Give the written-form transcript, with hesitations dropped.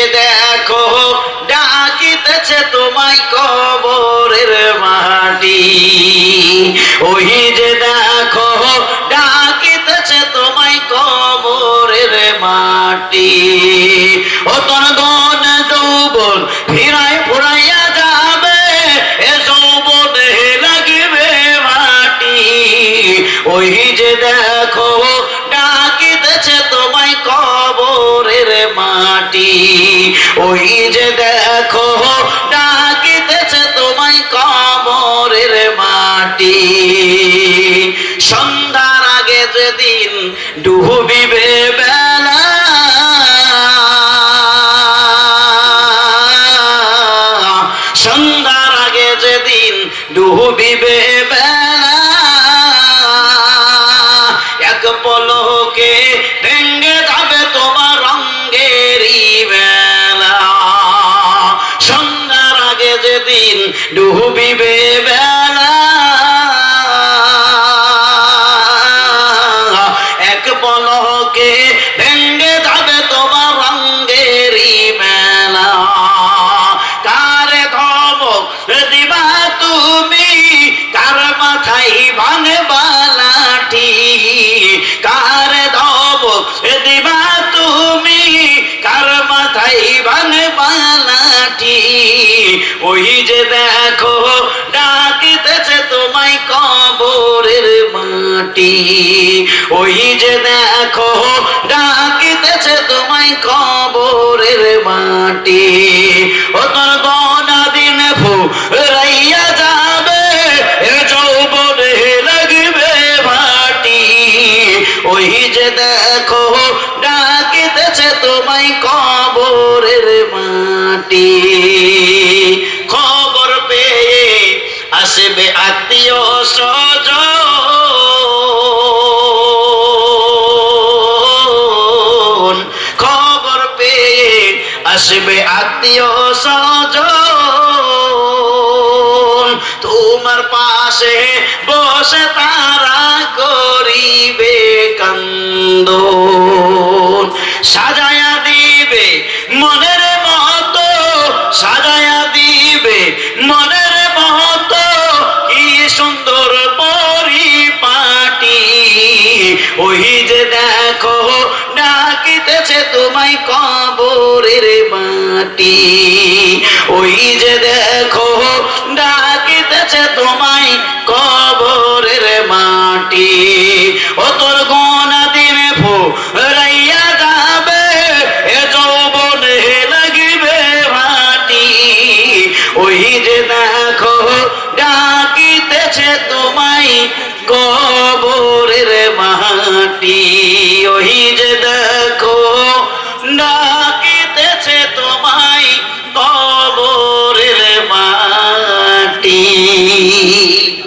যে দেখো ডাকিতেছে তোমায় কবরের মাটি, ওই যে দেখো ডাকিতেছে তোমায় কবরের মাটি। ও তোর গন যৌবন ফিরায় ফুরাইয়া যাবে, এ যৌবনে লাগিবে মাটি, ওই যে দেখো ডাকিতেছে তোমায় কবরের মাটি, ওই যে দেখো ডাকিতেছে তোমায় কবরের মাটি। সন্ধ্যার আগে যেদিন ডুবিবে বেলা, সন্ধ্যার আগে যেদিন ডুবিবে বেলা, এক পলকে ভেঙ্গে যাবে তোমার রঙেরই বেলা। সন্ধ্যার আগে যেদিন ডুবিবে বেলা, এক পলকে ভেঙ্গে যাবে তোমার রঙেরই বেলা। কারে ধমক দিবা তুমি, কার মাথায় ভাঙবা লাঠি, কারে ধমক দিবা তুমি, কার মাথায় ভাঙবা লাঠি, ওই যে দেখো ডাকিতেছে তোমায় কবরের মাটি, ওই যে দেখো ডাকিতেছে তোমায় কবরের মাটি। ও তোর গনা দিন ফুরাইয়া যাবে, এ যৌবনে লাগিবে মাটি, ওই যে দেখো ডাকিতেছে তোমায় কবরের মাটি। খবর পেয়ে আসবে আত্মীয় স্বজন, খবর পেয়ে আসবে আত্মীয় স্বজন, তোমার পাশে বসে তারা করিবে কান্দন, সাজায়া দিবে মনের মতো, সাজায়া দিবে মনের মতো, কি সুন্দর পরিপাটি, ওই যে দেখো ডাকিতেছে তোমায় কবরের মাটি, ওই যে দেখো